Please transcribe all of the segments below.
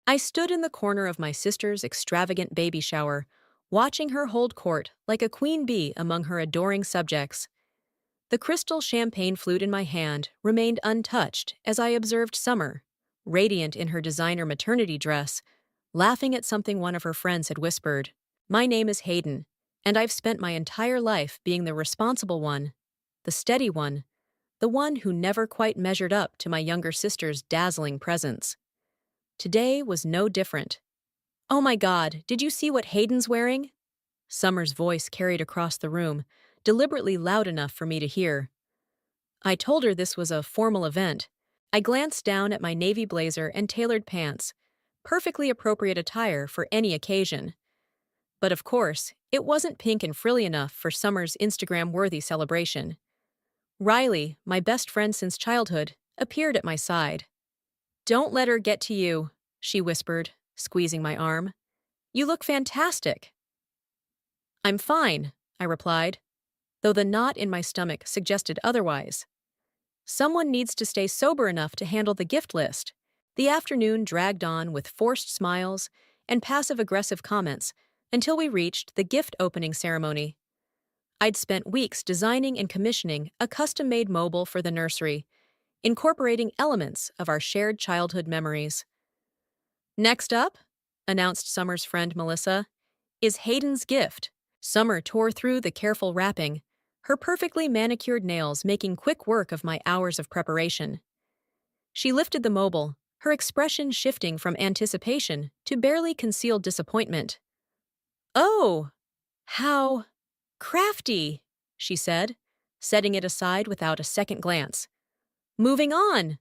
I stood in the corner of my sister's extravagant baby shower, watching her hold court like a queen bee among her adoring subjects. The crystal champagne flute in my hand remained untouched as I observed Summer, radiant in her designer maternity dress, laughing at something one of her friends had whispered. My name is Hayden, and I've spent my entire life being the responsible one, the steady one, the one who never quite measured up to my younger sister's dazzling presence. Today was no different. "Oh my God, did you see what Hayden's wearing?" Summer's voice carried across the room, deliberately loud enough for me to hear. I told her this was a formal event. I glanced down at my navy blazer and tailored pants, perfectly appropriate attire for any occasion. But of course, it wasn't pink and frilly enough for Summer's Instagram-worthy celebration. Riley, my best friend since childhood, appeared at my side. "Don't let her get to you," she whispered, squeezing my arm. "You look fantastic." "I'm fine," I replied, though the knot in my stomach suggested otherwise. Someone needs to stay sober enough to handle the gift list. The afternoon dragged on with forced smiles and passive-aggressive comments until we reached the gift opening ceremony. I'd spent weeks designing and commissioning a custom-made mobile for the nursery, incorporating elements of our shared childhood memories. "Next up," announced Summer's friend Melissa, "is Hayden's gift." Summer tore through the careful wrapping, her perfectly manicured nails making quick work of my hours of preparation. She lifted the mobile, her expression shifting from anticipation to barely concealed disappointment. "Oh, how crafty," she said, setting it aside without a second glance. "Moving on."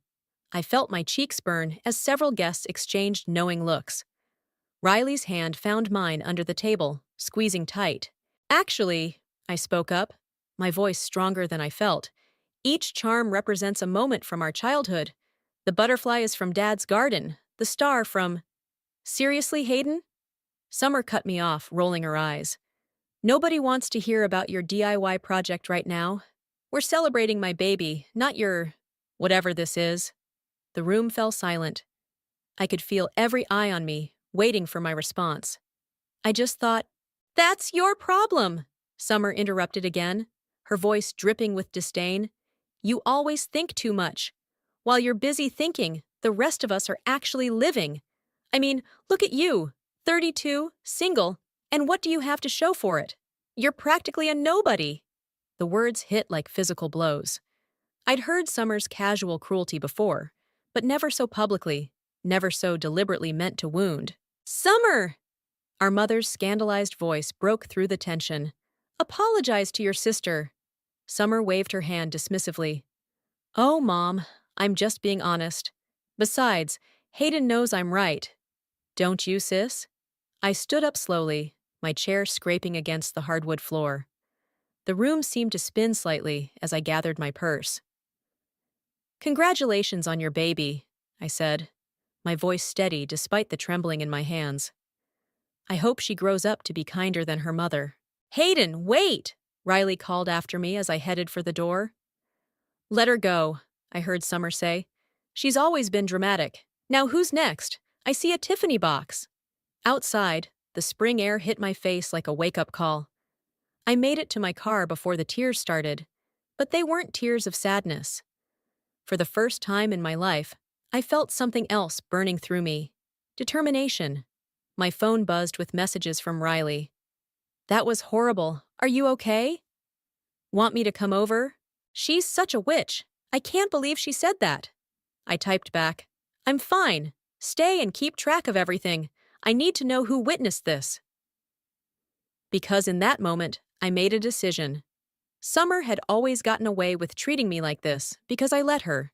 I felt my cheeks burn as several guests exchanged knowing looks. Riley's hand found mine under the table, squeezing tight. "Actually," I spoke up, my voice stronger than I felt, "each charm represents a moment from our childhood. The butterfly is from Dad's garden, the star from—" "Seriously, Hayden?" Summer cut me off, rolling her eyes. "Nobody wants to hear about your DIY project right now. We're celebrating my baby, not your whatever this is." The room fell silent. I could feel every eye on me, waiting for my response. I just thought, "That's your problem," Summer interrupted again, her voice dripping with disdain. "You always think too much. While you're busy thinking, the rest of us are actually living. I mean, look at you, 32, single, and what do you have to show for it? You're practically a nobody." The words hit like physical blows. I'd heard Summer's casual cruelty before, but never so publicly, never so deliberately meant to wound. "Summer!" Our mother's scandalized voice broke through the tension. "Apologize to your sister." Summer waved her hand dismissively. "Oh, Mom, I'm just being honest. Besides, Hayden knows I'm right. Don't you, sis?" I stood up slowly, my chair scraping against the hardwood floor. The room seemed to spin slightly as I gathered my purse. "Congratulations on your baby," I said, my voice steady despite the trembling in my hands. "I hope she grows up to be kinder than her mother." "Hayden, wait!" Riley called after me as I headed for the door. "Let her go," I heard Summer say. "She's always been dramatic. Now who's next? I see a Tiffany box." Outside, the spring air hit my face like a wake-up call. I made it to my car before the tears started, but they weren't tears of sadness. For the first time in my life, I felt something else burning through me. Determination. My phone buzzed with messages from Riley. "That was horrible. Are you okay? Want me to come over? She's such a witch. I can't believe she said that." I typed back, "I'm fine. Stay and keep track of everything. I need to know who witnessed this." Because in that moment, I made a decision. Summer had always gotten away with treating me like this because I let her.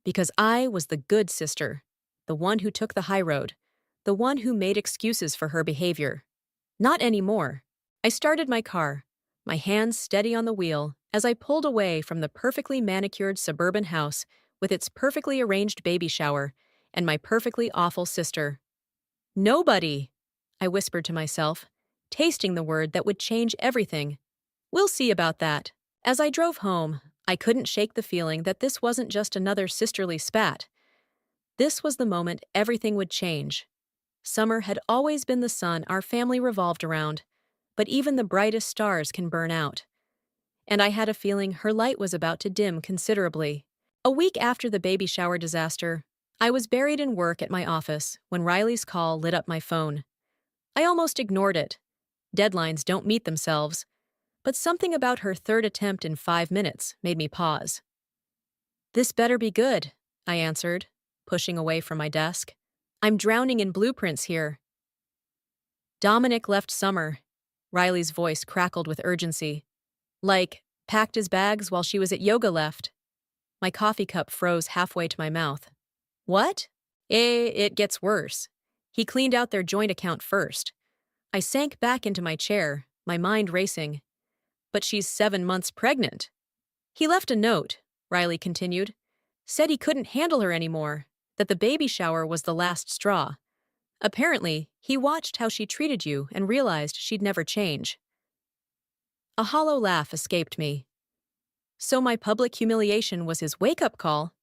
Because I was the good sister, the one who took the high road, the one who made excuses for her behavior. Not anymore. I started my car, my hands steady on the wheel as I pulled away from the perfectly manicured suburban house with its perfectly arranged baby shower and my perfectly awful sister. "Nobody," I whispered to myself, tasting the word that would change everything. "We'll see about that." As I drove home, I couldn't shake the feeling that this wasn't just another sisterly spat. This was the moment everything would change. Summer had always been the sun our family revolved around, but even the brightest stars can burn out. And I had a feeling her light was about to dim considerably. A week after the baby shower disaster, I was buried in work at my office when Riley's call lit up my phone. I almost ignored it. Deadlines don't meet themselves, but something about her third attempt in 5 minutes made me pause. "This better be good," I answered, pushing away from my desk. "I'm drowning in blueprints here." Dominic left Summer. Riley's voice crackled with urgency. Like, packed his bags while she was at yoga left. My coffee cup froze halfway to my mouth. What? It gets worse. He cleaned out their joint account first. I sank back into my chair, my mind racing. But she's 7 months pregnant. He left a note, Riley continued. Said he couldn't handle her anymore, that the baby shower was the last straw. Apparently, he watched how she treated you and realized she'd never change. A hollow laugh escaped me. So my public humiliation was his wake-up call?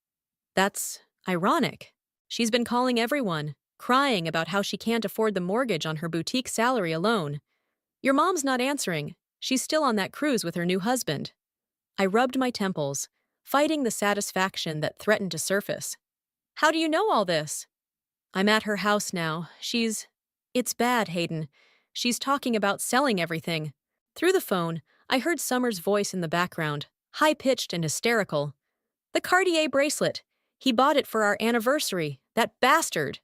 That's ironic. She's been calling everyone, crying about how she can't afford the mortgage on her boutique salary alone. Your mom's not answering. She's still on that cruise with her new husband. I rubbed my temples, fighting the satisfaction that threatened to surface. How do you know all this? I'm at her house now. It's bad, Hayden. She's talking about selling everything. Through the phone, I heard Summer's voice in the background, high-pitched and hysterical. The Cartier bracelet. He bought it for our anniversary. That bastard.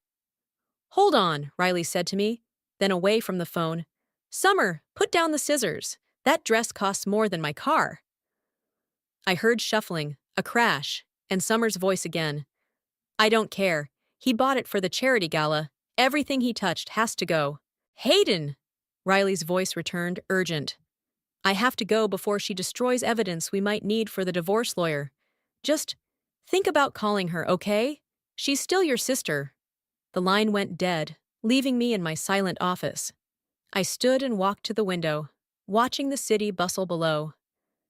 Hold on, Riley said to me, then away from the phone. Summer, put down the scissors. That dress costs more than my car. I heard shuffling, a crash, and Summer's voice again. I don't care. He bought it for the charity gala. Everything he touched has to go. Hayden! Riley's voice returned, urgent. I have to go before she destroys evidence we might need for the divorce lawyer. Just think about calling her, okay? She's still your sister. The line went dead, leaving me in my silent office. I stood and walked to the window, watching the city bustle below.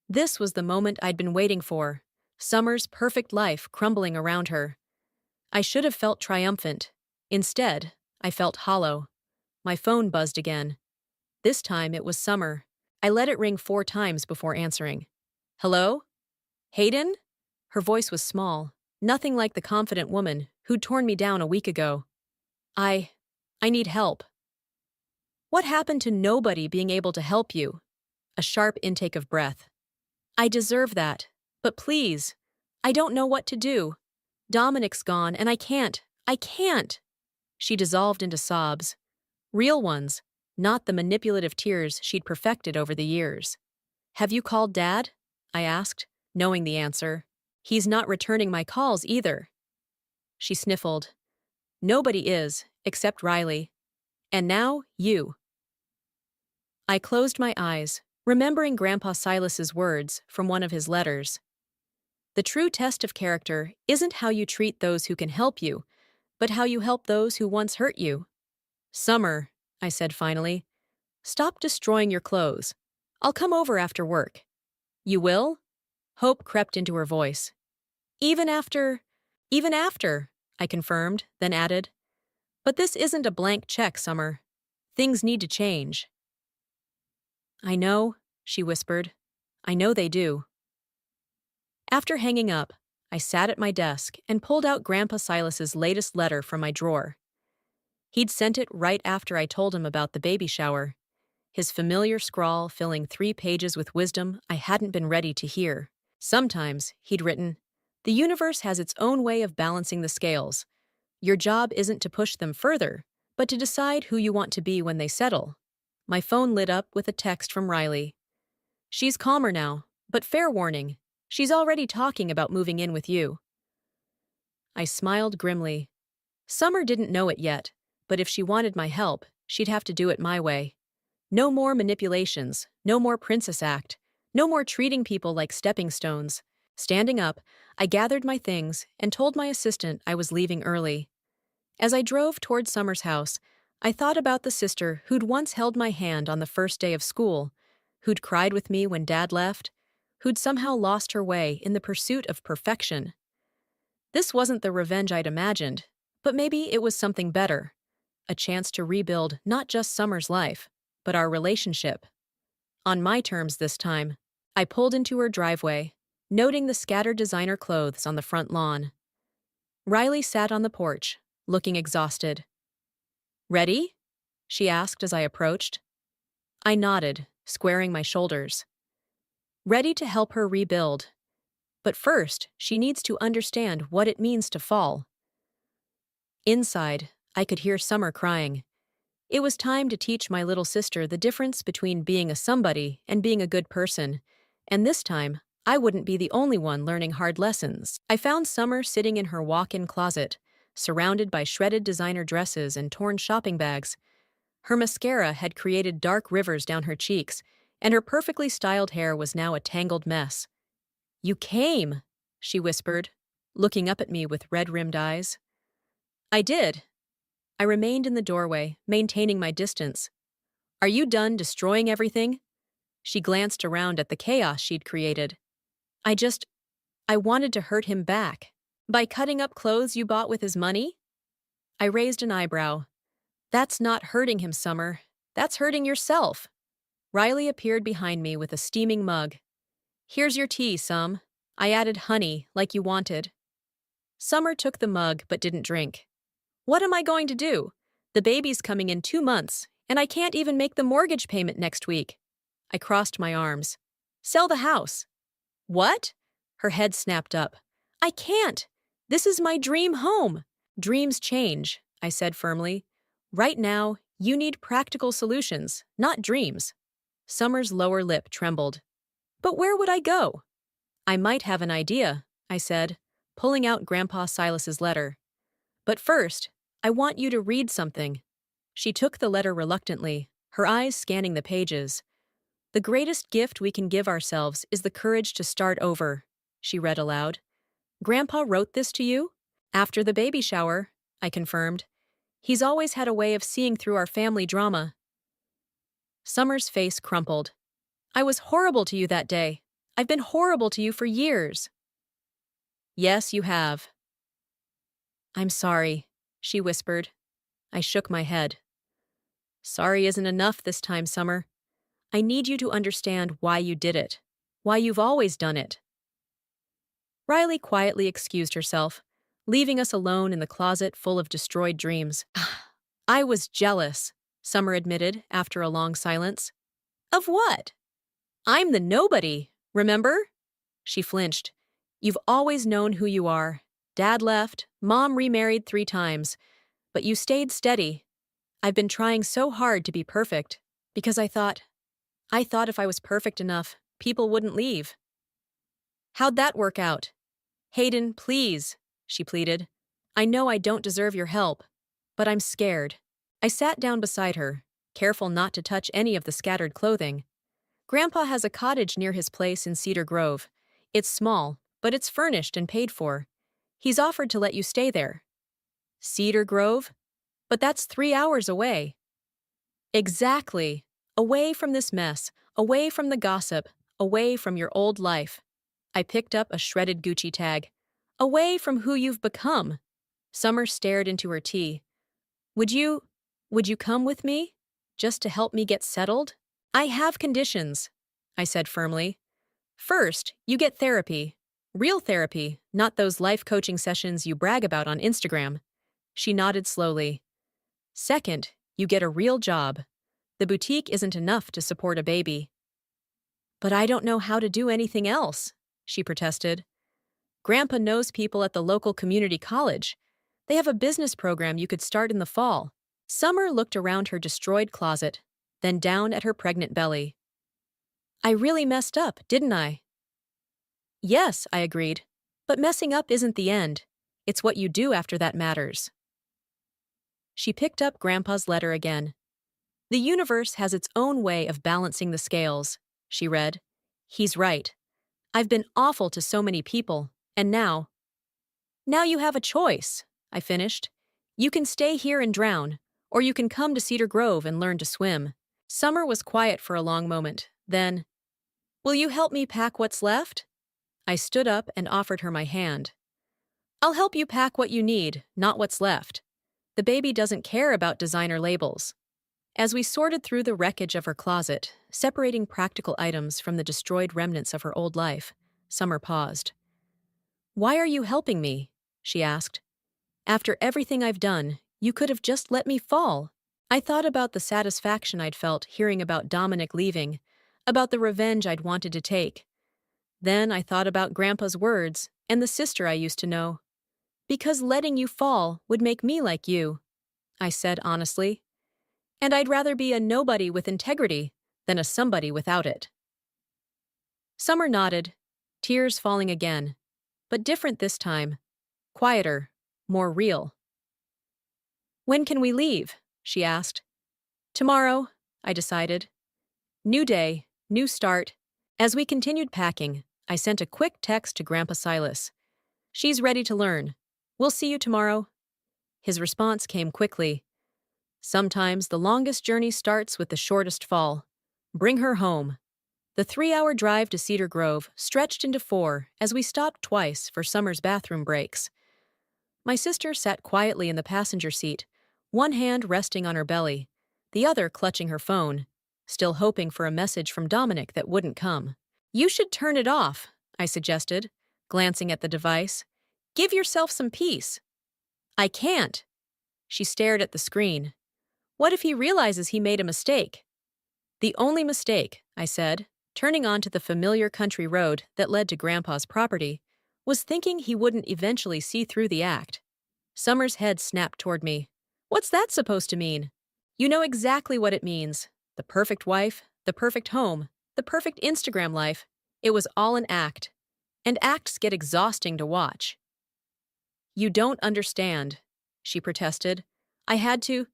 This was the moment I'd been waiting for, Summer's perfect life crumbling around her. I should have felt triumphant. Instead, I felt hollow. My phone buzzed again. This time it was Summer. I let it ring 4 times before answering. Hello? Hayden? Her voice was small, nothing like the confident woman who'd torn me down a week ago. I need help. What happened to nobody being able to help you? A sharp intake of breath. I deserve that, but please, I don't know what to do. Dominic's gone and I can't. She dissolved into sobs. Real ones, not the manipulative tears she'd perfected over the years. Have you called Dad? I asked, knowing the answer. He's not returning my calls either. She sniffled. Nobody is, except Riley. And now, you. I closed my eyes, remembering Grandpa Silas's words from one of his letters. The true test of character isn't how you treat those who can help you, but how you help those who once hurt you. Summer, I said finally, stop destroying your clothes. I'll come over after work. You will? Hope crept into her voice. Even after, I confirmed, then added. But this isn't a blank check, Summer. Things need to change. I know, she whispered. I know they do. After hanging up, I sat at my desk and pulled out Grandpa Silas's latest letter from my drawer. He'd sent it right after I told him about the baby shower, his familiar scrawl filling 3 pages with wisdom I hadn't been ready to hear. Sometimes, he'd written, the universe has its own way of balancing the scales. Your job isn't to push them further, but to decide who you want to be when they settle. My phone lit up with a text from Riley. She's calmer now, but fair warning, she's already talking about moving in with you. I smiled grimly. Summer didn't know it yet, but if she wanted my help, she'd have to do it my way. No more manipulations, no more princess act, no more treating people like stepping stones. Standing up, I gathered my things and told my assistant I was leaving early. As I drove toward Summer's house, I thought about the sister who'd once held my hand on the first day of school, who'd cried with me when Dad left, who'd somehow lost her way in the pursuit of perfection. This wasn't the revenge I'd imagined, but maybe it was something better. a chance to rebuild not just Summer's life, but our relationship. On my terms this time, I pulled into her driveway, noting the scattered designer clothes on the front lawn. Riley sat on the porch, looking exhausted. "Ready?" she asked as I approached. I nodded, squaring my shoulders. Ready to help her rebuild. But first, she needs to understand what it means to fall. Inside, I could hear Summer crying. It was time to teach my little sister the difference between being a somebody and being a good person, and this time, I wouldn't be the only one learning hard lessons. I found Summer sitting in her walk-in closet, surrounded by shredded designer dresses and torn shopping bags. Her mascara had created dark rivers down her cheeks, and her perfectly styled hair was now a tangled mess. "You came," she whispered, looking up at me with red-rimmed eyes. I did. I remained in the doorway, maintaining my distance. "Are you done destroying everything?" She glanced around at the chaos she'd created. I wanted to hurt him back. "By cutting up clothes you bought with his money?" I raised an eyebrow. "That's not hurting him, Summer. That's hurting yourself." Riley appeared behind me with a steaming mug. "Here's your tea, Sum. I added honey, like you wanted." Summer took the mug but didn't drink. "What am I going to do? The baby's coming in 2 months, and I can't even make the mortgage payment next week." I crossed my arms. "Sell the house." "What?" Her head snapped up. "I can't. This is my dream home." "Dreams change," I said firmly. "Right now, you need practical solutions, not dreams." Summer's lower lip trembled. "But where would I go?" "I might have an idea," I said, pulling out Grandpa Silas's letter. "But first, I want you to read something." She took the letter reluctantly, her eyes scanning the pages. "The greatest gift we can give ourselves is the courage to start over," she read aloud. "Grandpa wrote this to you?" "After the baby shower," I confirmed. "He's always had a way of seeing through our family drama." Summer's face crumpled. "I was horrible to you that day. I've been horrible to you for years." "Yes, you have." "I'm sorry," she whispered. I shook my head. "Sorry isn't enough this time, Summer. I need you to understand why you did it, why you've always done it." Riley quietly excused herself, leaving us alone in the closet full of destroyed dreams. "I was jealous," Summer admitted after a long silence. "Of what?" "I'm the nobody, remember?" She flinched. "You've always known who you are. Dad left, Mom remarried 3 times, but you stayed steady. I've been trying so hard to be perfect, because I thought if I was perfect enough, people wouldn't leave." "How'd that work out?" "Hayden, please," she pleaded. "I know I don't deserve your help, but I'm scared." I sat down beside her, careful not to touch any of the scattered clothing. "Grandpa has a cottage near his place in Cedar Grove. It's small, but it's furnished and paid for. He's offered to let you stay there." "Cedar Grove? But that's 3 hours away." "Exactly. Away from this mess, away from the gossip, away from your old life." I picked up a shredded Gucci tag. "Away from who you've become." Summer stared into her tea. Would you come with me? Just to help me get settled?" "I have conditions," I said firmly. "First, you get therapy. Real therapy, not those life coaching sessions you brag about on Instagram." She nodded slowly. "Second, you get a real job. The boutique isn't enough to support a baby." "But I don't know how to do anything else," she protested. "Grandpa knows people at the local community college. They have a business program you could start in the fall." Summer looked around her destroyed closet, then down at her pregnant belly. "I really messed up, didn't I?" "Yes," I agreed. "But messing up isn't the end. It's what you do after that matters." She picked up Grandpa's letter again. "The universe has its own way of balancing the scales," she read. "He's right. I've been awful to so many people, and now you have a choice," I finished. "You can stay here and drown, or you can come to Cedar Grove and learn to swim." Summer was quiet for a long moment, then, "Will you help me pack what's left?" I stood up and offered her my hand. "I'll help you pack what you need, not what's left. The baby doesn't care about designer labels. As we sorted through the wreckage of her closet, separating practical items from the destroyed remnants of her old life, Summer paused. "Why are you helping me?" she asked. "After everything I've done, you could have just let me fall." I thought about the satisfaction I'd felt hearing about Dominic leaving, about the revenge I'd wanted to take. Then I thought about Grandpa's words and the sister I used to know. "Because letting you fall would make me like you," I said honestly. "And I'd rather be a nobody with integrity than a somebody without it." Summer nodded, tears falling again, but different this time. Quieter, more real. "When can we leave?" she asked. "Tomorrow," I decided. New day, new start. As we continued packing, I sent a quick text to Grandpa Silas. "She's ready to learn. We'll see you tomorrow." His response came quickly. "Sometimes the longest journey starts with the shortest fall. Bring her home." The 3-hour drive to Cedar Grove stretched into 4 as we stopped twice for Summer's bathroom breaks. My sister sat quietly in the passenger seat, one hand resting on her belly, the other clutching her phone, still hoping for a message from Dominic that wouldn't come. "You should turn it off," I suggested, glancing at the device. "Give yourself some peace." "I can't." She stared at the screen. "What if he realizes he made a mistake?" "The only mistake," I said, turning onto the familiar country road that led to Grandpa's property, was thinking he wouldn't eventually see through the act. Summer's head snapped toward me. "What's that supposed to mean?" "You know exactly what it means. The perfect wife, the perfect home, the perfect Instagram life. It was all an act. And acts get exhausting to watch." "You don't understand," she protested. "I had to—"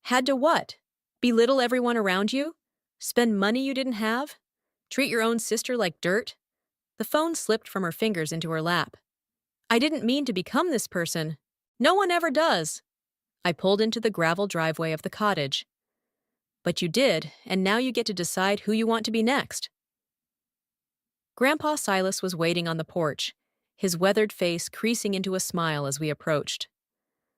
"Had to what? Belittle everyone around you? Spend money you didn't have? Treat your own sister like dirt?" The phone slipped from her fingers into her lap. "I didn't mean to become this person. No one ever does." I pulled into the gravel driveway of the cottage. "But you did, and now you get to decide who you want to be next." Grandpa Silas was waiting on the porch, his weathered face creasing into a smile as we approached.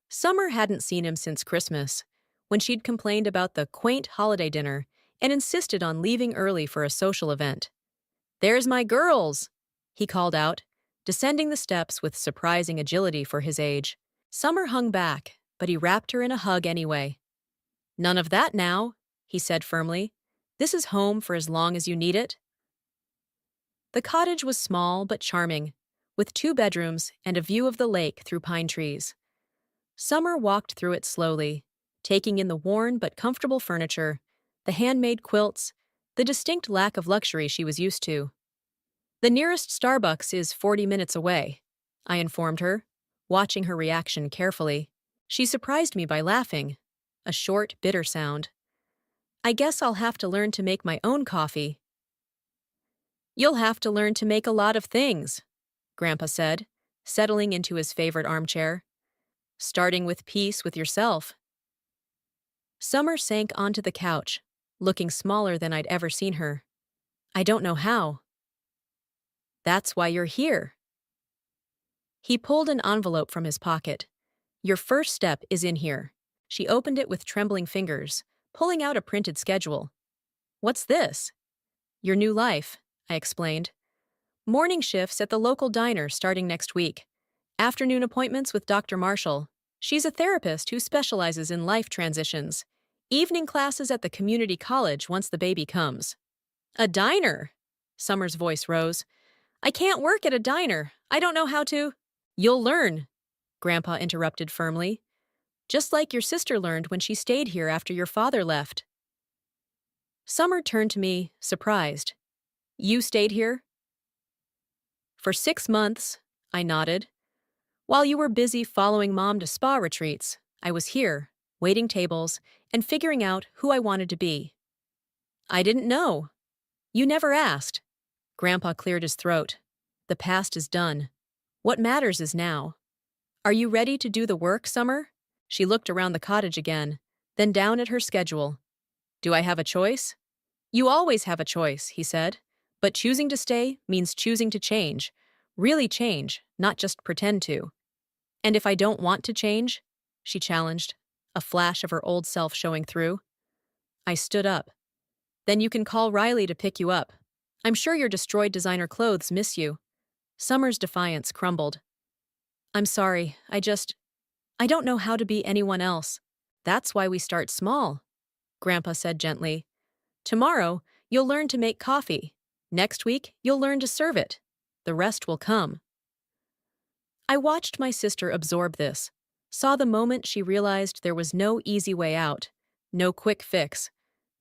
Summer hadn't seen him since Christmas, when she'd complained about the quaint holiday dinner and insisted on leaving early for a social event. "There's my girls!" he called out, descending the steps with surprising agility for his age. Summer hung back, but he wrapped her in a hug anyway. "None of that now," he said firmly. "This is home for as long as you need it." The cottage was small but charming, with 2 bedrooms and a view of the lake through pine trees. Summer walked through it slowly, taking in the worn but comfortable furniture, the handmade quilts, the distinct lack of luxury she was used to. "The nearest Starbucks is 40 minutes away," I informed her, watching her reaction carefully. She surprised me by laughing, a short, bitter sound. "I guess I'll have to learn to make my own coffee." "You'll have to learn to make a lot of things," Grandpa said, settling into his favorite armchair. "Starting with peace with yourself." Summer sank onto the couch, looking smaller than I'd ever seen her. "I don't know how." "That's why you're here." He pulled an envelope from his pocket. "Your first step is in here." She opened it with trembling fingers, pulling out a printed schedule. "What's this?" "Your new life," I explained. "Morning shifts at the local diner starting next week. Afternoon appointments with Dr. Marshall. She's a therapist who specializes in life transitions. Evening classes at the community college once the baby comes." "A diner?" Summer's voice rose. "I can't work at a diner. I don't know how to—" "You'll learn," Grandpa interrupted firmly. "Just like your sister learned when she stayed here after your father left." Summer turned to me, surprised. "You stayed here?" "For 6 months," I nodded. "While you were busy following Mom to spa retreats, I was here, waiting tables, and figuring out who I wanted to be." "I didn't know." "You never asked." Grandpa cleared his throat. "The past is done. What matters is now. Are you ready to do the work, Summer?" She looked around the cottage again, then down at her schedule. "Do I have a choice?" "You always have a choice," he said. "But choosing to stay means choosing to change. Really change, not just pretend to." "And if I don't want to change?" she challenged, a flash of her old self showing through. I stood up. Then you can call Riley to pick you up. I'm sure your destroyed designer clothes miss you. Summer's defiance crumbled. I'm sorry, I don't know how to be anyone else. That's why we start small, Grandpa said gently. Tomorrow, you'll learn to make coffee. Next week, you'll learn to serve it. The rest will come. I watched my sister absorb this, saw the moment she realized there was no easy way out, no quick fix,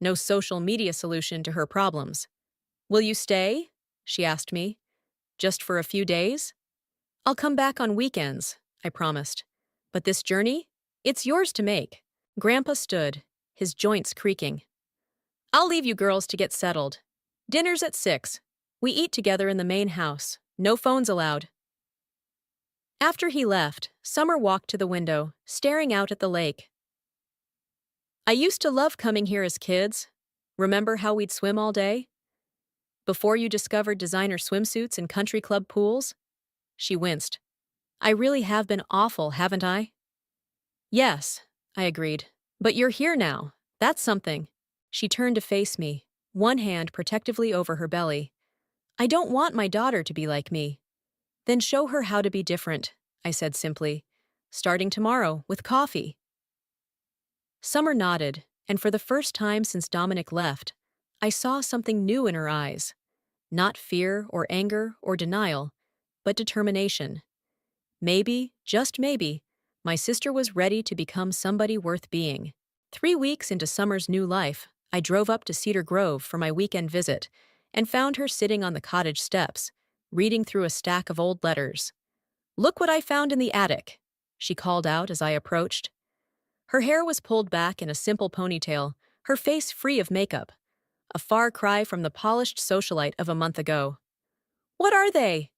no social media solution to her problems. Will you stay? She asked me. Just for a few days? I'll come back on weekends, I promised. But this journey? It's yours to make. Grandpa stood, his joints creaking. I'll leave you girls to get settled. Dinner's at 6. We eat together in the main house. No phones allowed. After he left, Summer walked to the window, staring out at the lake. I used to love coming here as kids. Remember how we'd swim all day? Before you discovered designer swimsuits and country club pools? She winced. I really have been awful, haven't I? Yes, I agreed. But you're here now. That's something. She turned to face me, one hand protectively over her belly. I don't want my daughter to be like me. Then show her how to be different, I said simply. Starting tomorrow, with coffee. Summer nodded, and for the first time since Dominic left, I saw something new in her eyes. Not fear or anger or denial, but determination. Maybe, just maybe, my sister was ready to become somebody worth being. 3 weeks into Summer's new life, I drove up to Cedar Grove for my weekend visit and found her sitting on the cottage steps, reading through a stack of old letters. Look what I found in the attic, she called out as I approached. Her hair was pulled back in a simple ponytail, her face free of makeup, a far cry from the polished socialite of a month ago. What are they?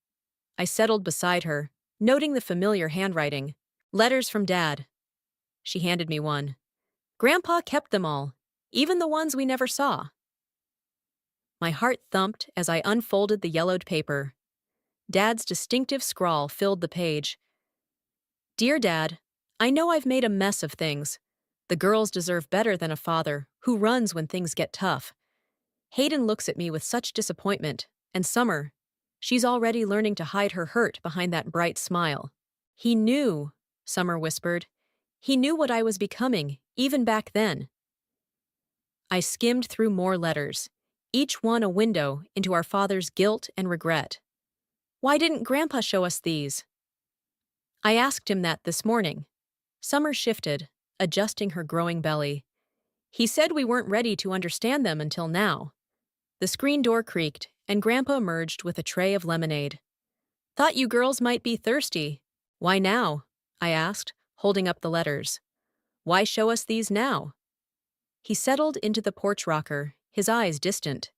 I settled beside her, noting the familiar handwriting. Letters from Dad. She handed me one. Grandpa kept them all, even the ones we never saw. My heart thumped as I unfolded the yellowed paper. Dad's distinctive scrawl filled the page. Dear Dad, I know I've made a mess of things. The girls deserve better than a father who runs when things get tough. Hayden looks at me with such disappointment, and Summer, she's already learning to hide her hurt behind that bright smile. He knew, Summer whispered. He knew what I was becoming, even back then. I skimmed through more letters, each one a window into our father's guilt and regret. Why didn't Grandpa show us these? I asked him that this morning. Summer shifted, adjusting her growing belly. He said we weren't ready to understand them until now. The screen door creaked, and Grandpa emerged with a tray of lemonade. Thought you girls might be thirsty. Why now? I asked, holding up the letters. Why show us these now? He settled into the porch rocker, his eyes distant.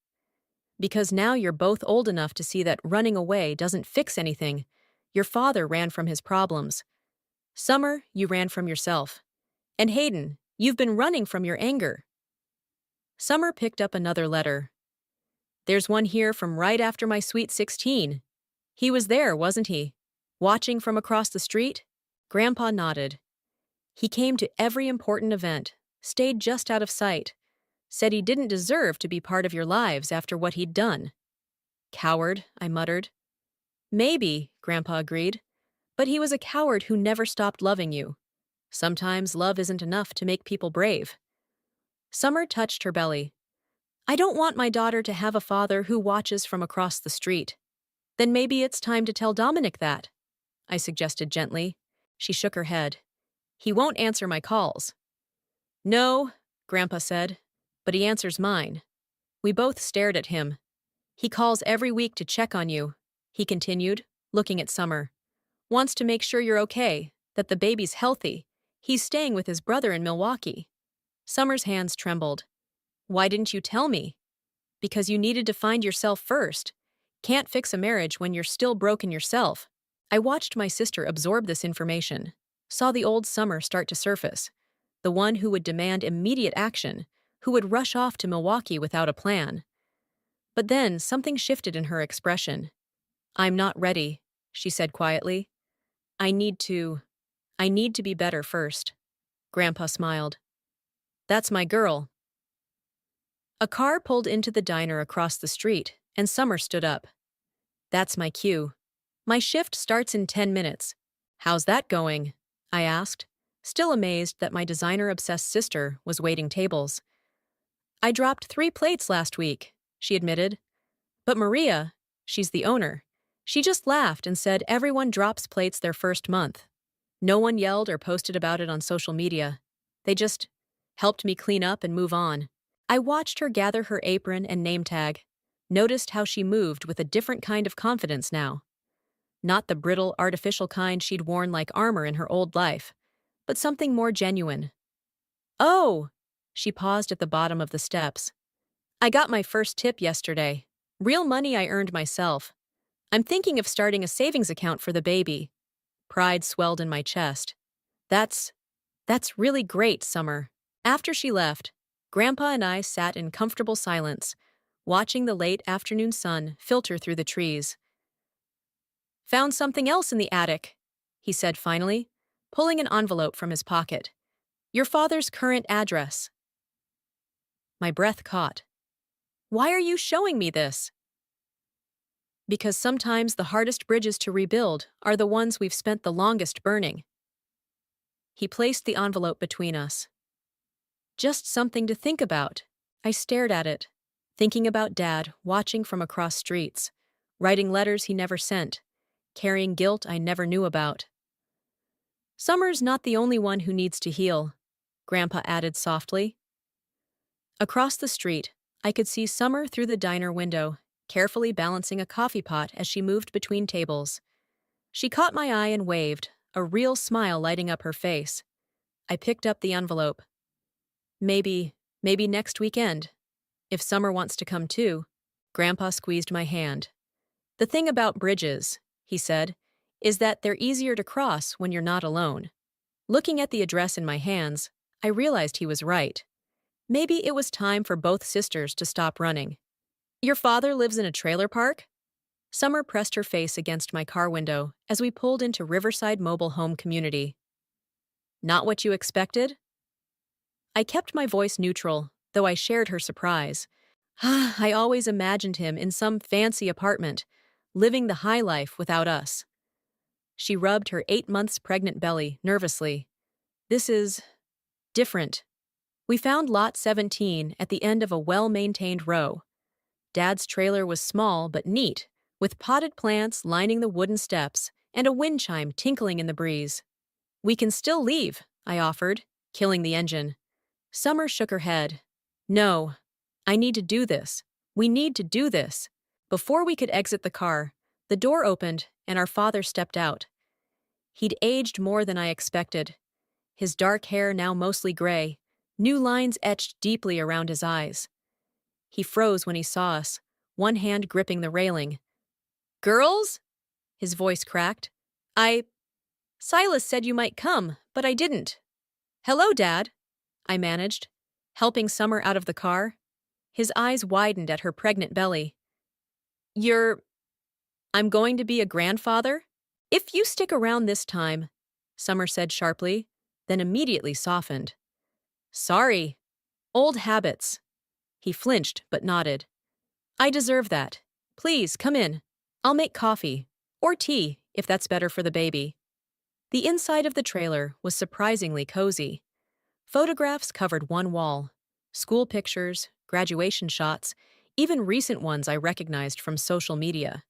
Because now you're both old enough to see that running away doesn't fix anything. Your father ran from his problems. Summer, you ran from yourself. And Hayden, you've been running from your anger. Summer picked up another letter. There's one here from right after my sweet 16. He was there, wasn't he? Watching from across the street? Grandpa nodded. He came to every important event, stayed just out of sight. Said he didn't deserve to be part of your lives after what he'd done. Coward, I muttered. Maybe, Grandpa agreed. But he was a coward who never stopped loving you. Sometimes love isn't enough to make people brave. Summer touched her belly. I don't want my daughter to have a father who watches from across the street. Then maybe it's time to tell Dominic that, I suggested gently. She shook her head. He won't answer my calls. No, Grandpa said. But he answers mine. We both stared at him. He calls every week to check on you, he continued, looking at Summer. Wants to make sure you're okay, that the baby's healthy. He's staying with his brother in Milwaukee. Summer's hands trembled. Why didn't you tell me? Because you needed to find yourself first. Can't fix a marriage when you're still broken yourself. I watched my sister absorb this information, saw the old Summer start to surface, the one who would demand immediate action, who would rush off to Milwaukee without a plan. But then something shifted in her expression. I'm not ready, she said quietly. I need to be better first. Grandpa smiled. That's my girl. A car pulled into the diner across the street, and Summer stood up. That's my cue. My shift starts in 10 minutes. How's that going? I asked, still amazed that my designer-obsessed sister was waiting tables. I dropped 3 plates last week, she admitted. But Maria, she's the owner, she just laughed and said everyone drops plates their first month. No one yelled or posted about it on social media. They just helped me clean up and move on. I watched her gather her apron and name tag, noticed how she moved with a different kind of confidence now. Not the brittle, artificial kind she'd worn like armor in her old life, but something more genuine. Oh! She paused at the bottom of the steps. I got my first tip yesterday. Real money I earned myself. I'm thinking of starting a savings account for the baby. Pride swelled in my chest. That's really great, Summer. After she left, Grandpa and I sat in comfortable silence, watching the late afternoon sun filter through the trees. Found something else in the attic, he said finally, pulling an envelope from his pocket. Your father's current address. My breath caught. Why are you showing me this? Because sometimes the hardest bridges to rebuild are the ones we've spent the longest burning. He placed the envelope between us. Just something to think about. I stared at it, thinking about Dad watching from across streets, writing letters he never sent, carrying guilt I never knew about. Summer's not the only one who needs to heal, Grandpa added softly. Across the street, I could see Summer through the diner window, carefully balancing a coffee pot as she moved between tables. She caught my eye and waved, a real smile lighting up her face. I picked up the envelope. Maybe next weekend. If Summer wants to come too. Grandpa squeezed my hand. The thing about bridges, he said, is that they're easier to cross when you're not alone. Looking at the address in my hands, I realized he was right. Maybe it was time for both sisters to stop running. Your father lives in a trailer park? Summer pressed her face against my car window as we pulled into Riverside Mobile Home Community. Not what you expected? I kept my voice neutral, though I shared her surprise. I always imagined him in some fancy apartment, living the high life without us. She rubbed her 8 months pregnant belly nervously. This is different. We found Lot 17 at the end of a well-maintained row. Dad's trailer was small but neat, with potted plants lining the wooden steps and a wind chime tinkling in the breeze. We can still leave, I offered, killing the engine. Summer shook her head. No, I need to do this. We need to do this. Before we could exit the car, the door opened and our father stepped out. He'd aged more than I expected. His dark hair now mostly gray, new lines etched deeply around his eyes. He froze when he saw us, one hand gripping the railing. Girls? His voice cracked. Silas said you might come, but I didn't. Hello, Dad, I managed, helping Summer out of the car. His eyes widened at her pregnant belly. I'm going to be a grandfather? If you stick around this time, Summer said sharply, then immediately softened. Sorry. Old habits. He flinched but nodded. I deserve that. Please, come in. I'll make coffee. Or tea, if that's better for the baby. The inside of the trailer was surprisingly cozy. Photographs covered one wall. School pictures, graduation shots, even recent ones I recognized from social media.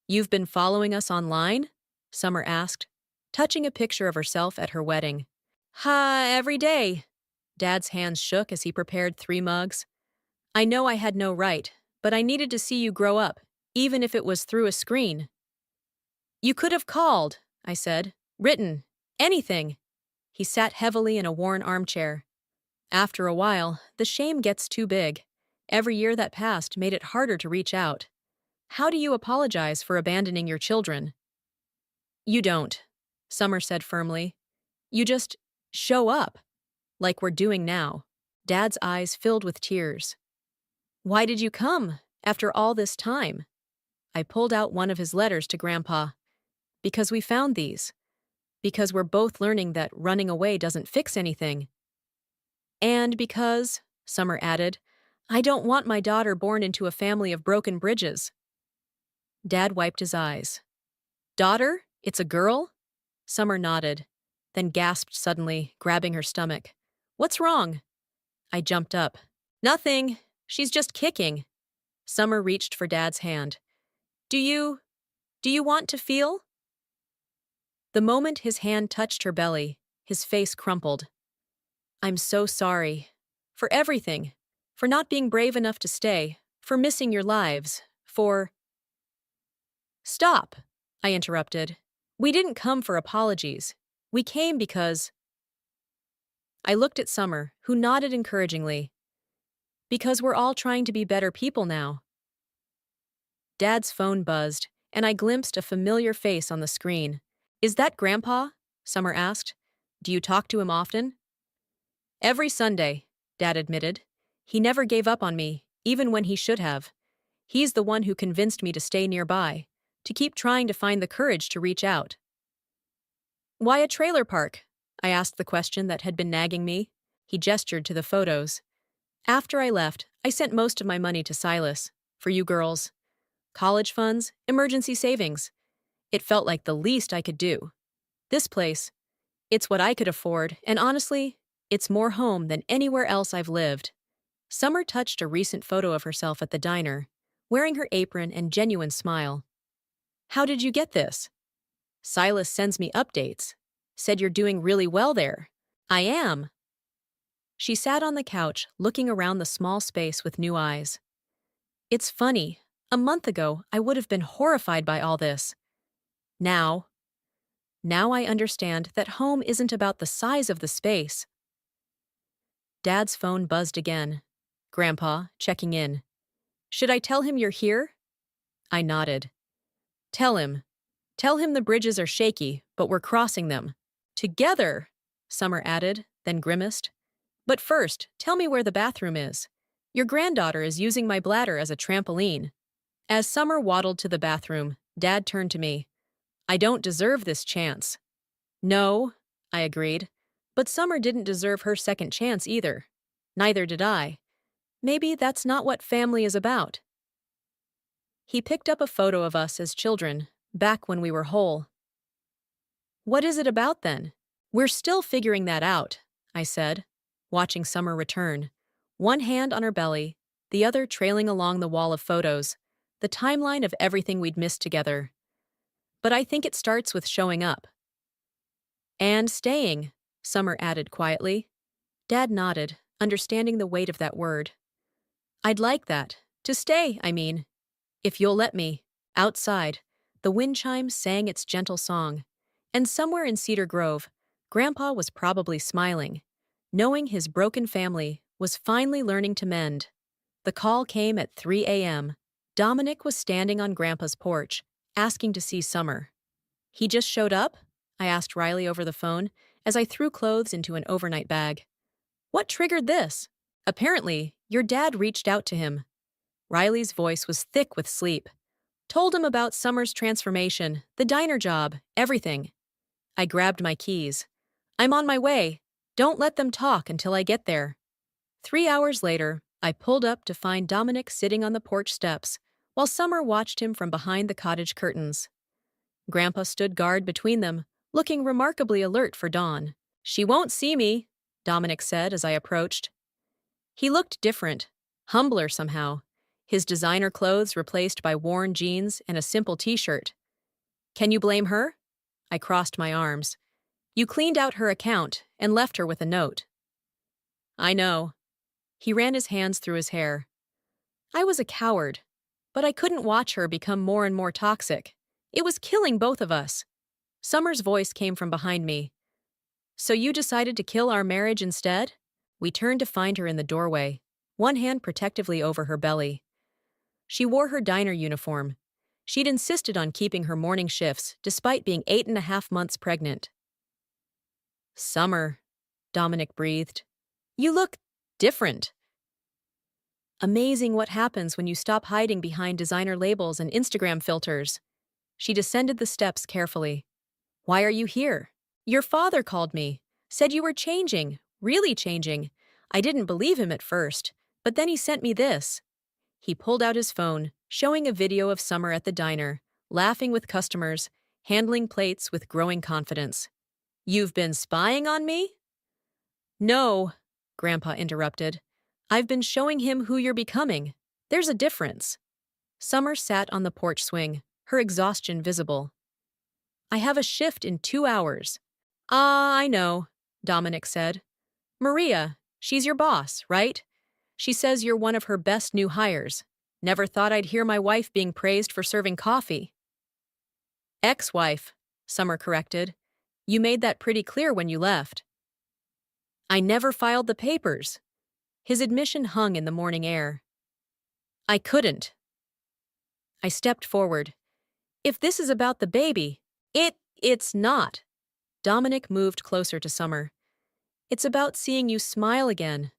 You've been following us online? Summer asked, touching a picture of herself at her wedding. Every day. Dad's hands shook as he prepared 3 mugs. I know I had no right, but I needed to see you grow up, even if it was through a screen. You could have called, I said, written, anything. He sat heavily in a worn armchair. After a while, the shame gets too big. Every year that passed made it harder to reach out. How do you apologize for abandoning your children? You don't, Summer said firmly. You just show up, like we're doing now. Dad's eyes filled with tears. Why did you come, after all this time? I pulled out one of his letters to Grandpa. Because we found these. Because we're both learning that running away doesn't fix anything. And because, Summer added, I don't want my daughter born into a family of broken bridges. Dad wiped his eyes. Daughter? It's a girl? Summer nodded, then gasped suddenly, grabbing her stomach. What's wrong? I jumped up. Nothing. She's just kicking. Summer reached for Dad's hand. Do you want to feel? The moment his hand touched her belly, his face crumpled. I'm so sorry. For everything. For not being brave enough to stay. For missing your lives. For... Stop, I interrupted. We didn't come for apologies. We came because... I looked at Summer, who nodded encouragingly. Because we're all trying to be better people now. Dad's phone buzzed, and I glimpsed a familiar face on the screen. Is that Grandpa? Summer asked. Do you talk to him often? Every Sunday, Dad admitted. He never gave up on me, even when he should have. He's the one who convinced me to stay nearby, to keep trying to find the courage to reach out. Why a trailer park? I asked the question that had been nagging me. He gestured to the photos. After I left, I sent most of my money to Silas. For you girls. College funds, emergency savings. It felt like the least I could do. This place, it's what I could afford, and honestly, it's more home than anywhere else I've lived. Summer touched a recent photo of herself at the diner, wearing her apron and genuine smile. How did you get this? Silas sends me updates. Said you're doing really well there. I am. She sat on the couch, looking around the small space with new eyes. It's funny. A month ago, I would have been horrified by all this. Now I understand that home isn't about the size of the space. Dad's phone buzzed again. Grandpa, checking in. Should I tell him you're here? I nodded. Tell him. Tell him the bridges are shaky, but we're crossing them. Together, Summer added, then grimaced. But first, tell me where the bathroom is. Your granddaughter is using my bladder as a trampoline. As Summer waddled to the bathroom, Dad turned to me. I don't deserve this chance. No, I agreed. But Summer didn't deserve her second chance either. Neither did I. Maybe that's not what family is about. He picked up a photo of us as children, back when we were whole. What is it about then? We're still figuring that out, I said, watching Summer return, one hand on her belly, the other trailing along the wall of photos, the timeline of everything we'd missed together. But I think it starts with showing up. And staying, Summer added quietly. Dad nodded, understanding the weight of that word. I'd like that. To stay, I mean. If you'll let me. Outside, the wind chime sang its gentle song. And somewhere in Cedar Grove, Grandpa was probably smiling, knowing his broken family was finally learning to mend. The call came at 3 a.m. Dominic was standing on Grandpa's porch, asking to see Summer. He just showed up? I asked Riley over the phone as I threw clothes into an overnight bag. What triggered this? Apparently, your dad reached out to him. Riley's voice was thick with sleep. Told him about Summer's transformation, the diner job, everything. I grabbed my keys. I'm on my way. Don't let them talk until I get there. 3 hours later, I pulled up to find Dominic sitting on the porch steps, while Summer watched him from behind the cottage curtains. Grandpa stood guard between them, looking remarkably alert for dawn. She won't see me, Dominic said as I approached. He looked different, humbler somehow, his designer clothes replaced by worn jeans and a simple t-shirt. Can you blame her? I crossed my arms. You cleaned out her account and left her with a note. I know. He ran his hands through his hair. I was a coward, but I couldn't watch her become more and more toxic. It was killing both of us. Summer's voice came from behind me. So you decided to kill our marriage instead? We turned to find her in the doorway, one hand protectively over her belly. She wore her diner uniform. She'd insisted on keeping her morning shifts despite being 8.5 months pregnant. Summer, Dominic breathed. You look different. Amazing what happens when you stop hiding behind designer labels and Instagram filters. She descended the steps carefully. Why are you here? Your father called me, said you were changing, really changing. I didn't believe him at first, but then he sent me this. He pulled out his phone, showing a video of Summer at the diner, laughing with customers, handling plates with growing confidence. You've been spying on me? No, Grandpa interrupted. I've been showing him who you're becoming. There's a difference. Summer sat on the porch swing, her exhaustion visible. I have a shift in 2 hours. Ah, I know, Dominic said. Maria, she's your boss, right? She says you're one of her best new hires. Never thought I'd hear my wife being praised for serving coffee. Ex-wife, Summer corrected. You made that pretty clear when you left. I never filed the papers. His admission hung in the morning air. I couldn't. I stepped forward. If this is about the baby, it's not. Dominic moved closer to Summer. It's about seeing you smile again.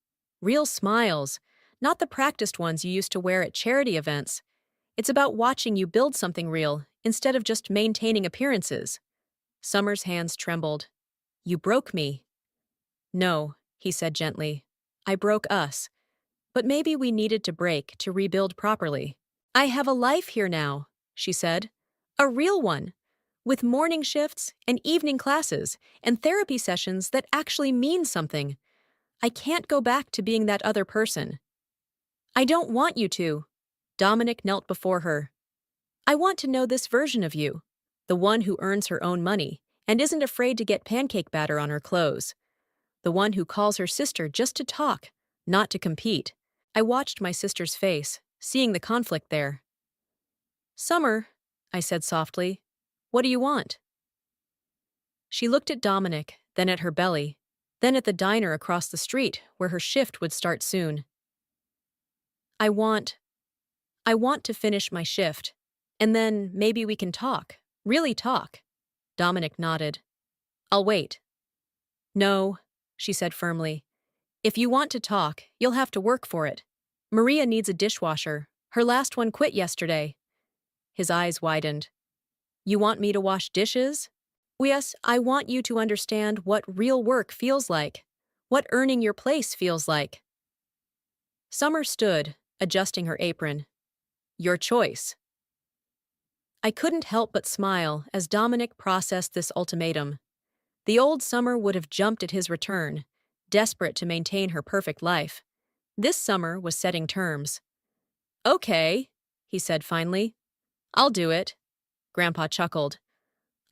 Real smiles, not the practiced ones you used to wear at charity events. It's about watching you build something real, instead of just maintaining appearances. Summer's hands trembled. You broke me. No, he said gently. I broke us. But maybe we needed to break to rebuild properly. I have a life here now, she said. A real one. With morning shifts and evening classes and therapy sessions that actually mean something. I can't go back to being that other person. I don't want you to. Dominic knelt before her. I want to know this version of you, the one who earns her own money and isn't afraid to get pancake batter on her clothes, the one who calls her sister just to talk, not to compete. I watched my sister's face, seeing the conflict there. Summer, I said softly, what do you want? She looked at Dominic, then at her belly, then at the diner across the street where her shift would start soon. I want to finish my shift, and then maybe we can talk, really talk. Dominic nodded. I'll wait. No, she said firmly. If you want to talk, you'll have to work for it. Maria needs a dishwasher. Her last one quit yesterday. His eyes widened. You want me to wash dishes? Yes, I want you to understand what real work feels like, what earning your place feels like. Summer stood, adjusting her apron. Your choice. I couldn't help but smile as Dominic processed this ultimatum. The old Summer would have jumped at his return, desperate to maintain her perfect life. This Summer was setting terms. Okay, he said finally. I'll do it. Grandpa chuckled.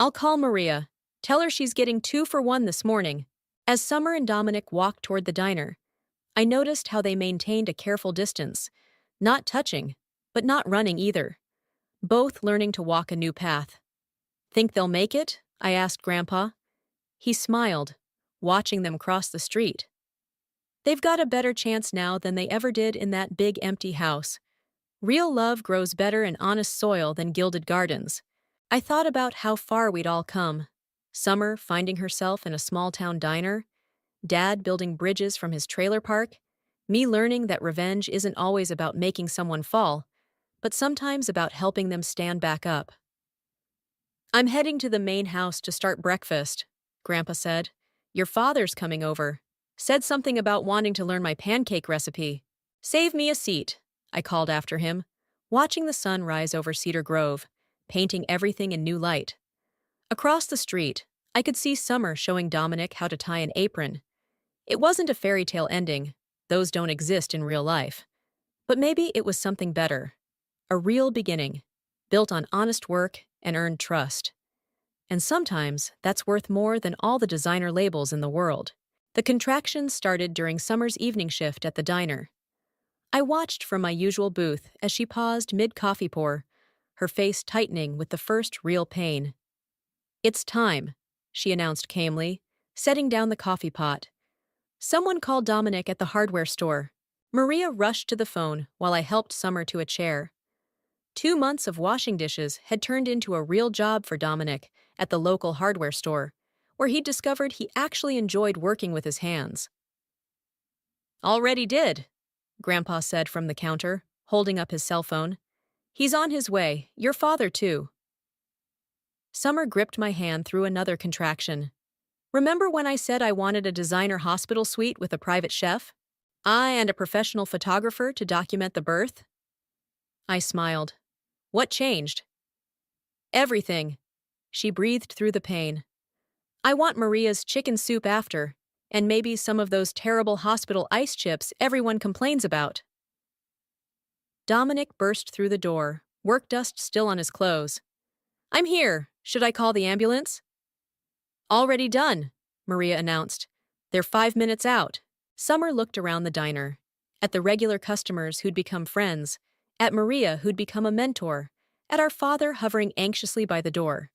I'll call Maria. Tell her she's getting 2 for 1 this morning. As Summer and Dominic walked toward the diner, I noticed how they maintained a careful distance, not touching, but not running either. Both learning to walk a new path. Think they'll make it? I asked Grandpa. He smiled, watching them cross the street. They've got a better chance now than they ever did in that big empty house. Real love grows better in honest soil than gilded gardens. I thought about how far we'd all come. Summer finding herself in a small-town diner, Dad building bridges from his trailer park, me learning that revenge isn't always about making someone fall, but sometimes about helping them stand back up. I'm heading to the main house to start breakfast, Grandpa said. Your father's coming over. Said something about wanting to learn my pancake recipe. Save me a seat, I called after him, watching the sun rise over Cedar Grove, painting everything in new light. Across the street, I could see Summer showing Dominic how to tie an apron. It wasn't a fairy tale ending. Those don't exist in real life. But maybe it was something better. A real beginning, built on honest work and earned trust. And sometimes that's worth more than all the designer labels in the world. The contractions started during Summer's evening shift at the diner. I watched from my usual booth as she paused mid-coffee pour, her face tightening with the first real pain. It's time, she announced calmly, setting down the coffee pot. Someone called Dominic at the hardware store. Maria rushed to the phone while I helped Summer to a chair. 2 months of washing dishes had turned into a real job for Dominic at the local hardware store, where he discovered he actually enjoyed working with his hands. Already did, Grandpa said from the counter, holding up his cell phone. He's on his way, your father too. Summer gripped my hand through another contraction. Remember when I said I wanted a designer hospital suite with a private chef? And a professional photographer to document the birth? I smiled. What changed? Everything. She breathed through the pain. I want Maria's chicken soup after, and maybe some of those terrible hospital ice chips everyone complains about. Dominic burst through the door, work dust still on his clothes. I'm here. Should I call the ambulance? Already done, Maria announced. They're 5 minutes out. Summer looked around the diner. At the regular customers who'd become friends, at Maria who'd become a mentor, at our father hovering anxiously by the door.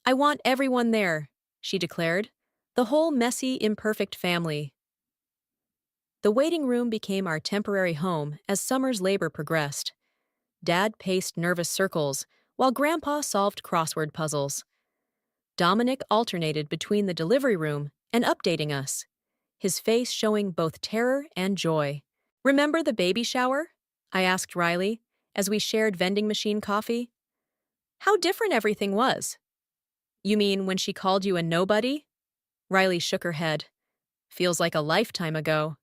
I want everyone there, she declared. The whole messy, imperfect family. The waiting room became our temporary home as Summer's labor progressed. Dad paced nervous circles, while Grandpa solved crossword puzzles. Dominic alternated between the delivery room and updating us, his face showing both terror and joy. Remember the baby shower? I asked Riley, as we shared vending machine coffee. How different everything was. You mean when she called you a nobody? Riley shook her head. Feels like a lifetime ago.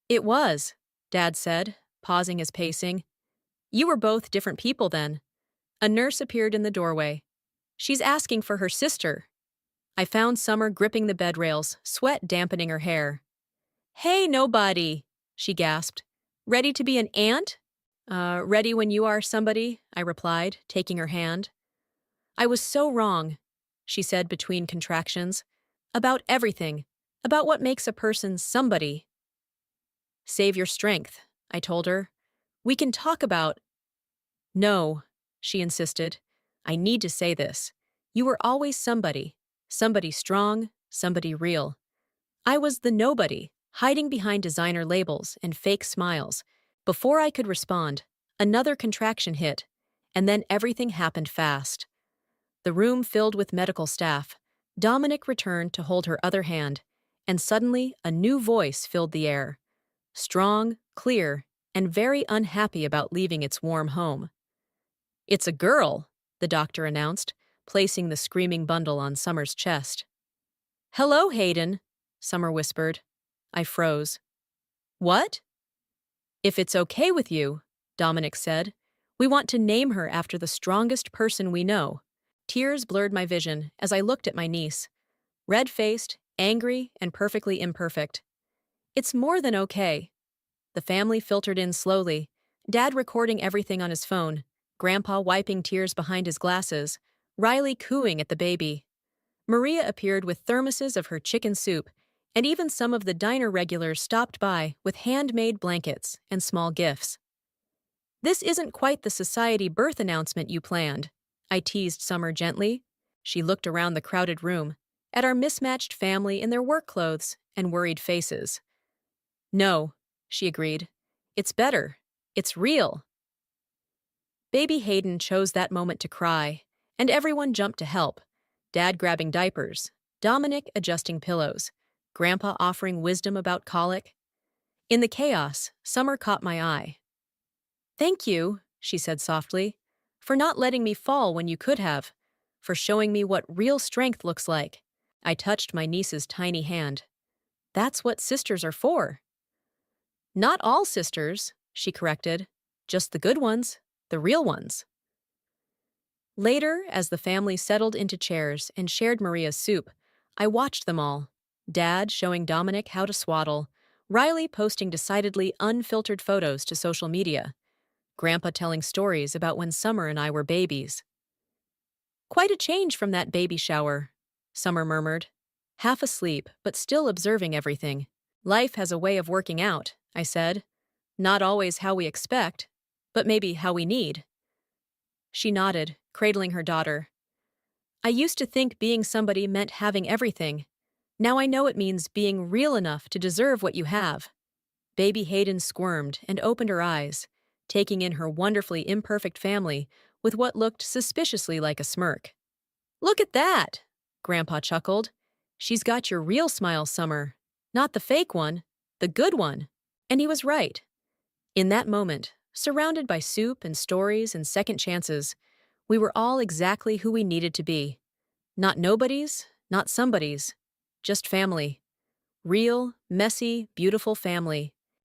It was, Dad said, pausing his pacing. You were both different people then. A nurse appeared in the doorway. She's asking for her sister. I found Summer gripping the bed rails, sweat dampening her hair. Hey, nobody, she gasped. Ready to be an aunt? Ready when you are somebody, I replied, taking her hand. I was so wrong, she said between contractions. About everything. About what makes a person somebody. Save your strength, I told her. We can talk about... No, she insisted. I need to say this. You were always somebody. Somebody strong, somebody real. I was the nobody, hiding behind designer labels and fake smiles. Before I could respond, another contraction hit, and then everything happened fast. The room filled with medical staff. Dominic returned to hold her other hand, and suddenly a new voice filled the air. Strong, clear, and very unhappy about leaving its warm home. It's a girl, the doctor announced, placing the screaming bundle on Summer's chest. Hello, Hayden, Summer whispered. I froze. What? If it's okay with you, Dominic said, we want to name her after the strongest person we know. Tears blurred my vision as I looked at my niece. Red-faced, angry, and perfectly imperfect. It's more than okay. The family filtered in slowly, Dad recording everything on his phone, Grandpa wiping tears behind his glasses, Riley cooing at the baby. Maria appeared with thermoses of her chicken soup, and even some of the diner regulars stopped by with handmade blankets and small gifts. This isn't quite the society birth announcement you planned, I teased Summer gently. She looked around the crowded room, at our mismatched family in their work clothes and worried faces. No, she agreed. It's better. It's real. Baby Hayden chose that moment to cry, and everyone jumped to help. Dad grabbing diapers, Dominic adjusting pillows, Grandpa offering wisdom about colic. In the chaos, Summer caught my eye. Thank you, she said softly, for not letting me fall when you could have, for showing me what real strength looks like. I touched my niece's tiny hand. That's what sisters are for. Not all sisters, she corrected. Just the good ones, the real ones. Later, as the family settled into chairs and shared Maria's soup, I watched them all. Dad showing Dominic how to swaddle, Riley posting decidedly unfiltered photos to social media, Grandpa telling stories about when Summer and I were babies. Quite a change from that baby shower, Summer murmured, half asleep but still observing everything. Life has a way of working out, I said. Not always how we expect, but maybe how we need. She nodded, cradling her daughter. I used to think being somebody meant having everything. Now I know it means being real enough to deserve what you have. Baby Hayden squirmed and opened her eyes, taking in her wonderfully imperfect family with what looked suspiciously like a smirk. Look at that, Grandpa chuckled. She's got your real smile, Summer. Not the fake one, the good one. And he was right. In that moment, surrounded by soup and stories and second chances, we were all exactly who we needed to be. Not nobodies, not somebody's, just family. Real, messy, beautiful family.